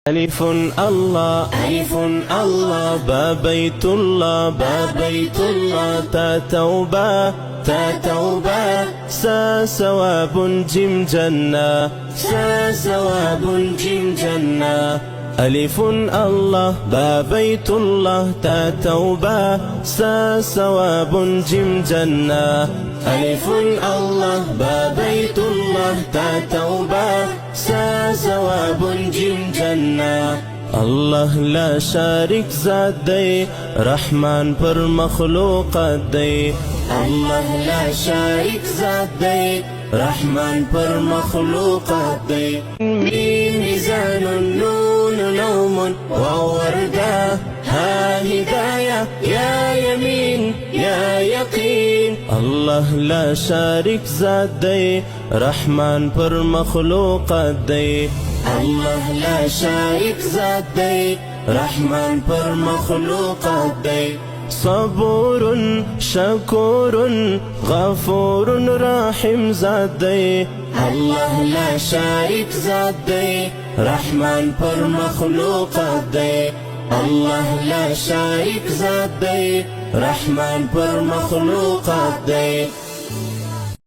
ألف الله ألف الله با بيت الله با بيت الله تا توبة تا توبة سا ثواب جيم جنة سا ثواب جيم جنة ألف الله با بيت الله تا توبة سا ثواب جيم جنة ألف الله با بيت الله تا توبة سا ثواب جيم جنة الله لا شارك ذات دی رحمان پر مخلوقات دی الله لا شارك ذات دی رحمان پر مخلوقات دی ميزان النون نوم ووردة ها هداية يا يمين يا يقين الله لا شارك ذات دی رحمان پر مخلوقات دی الله لا شارك ذات دی رحمان پر مخلوقات دی صبور شكور غفور رحيم ذات دی الله لا شارك ذات دی رحمان پر مخلوقات دی الله لا شارك ذات دی رحمان پر مخلوقات دی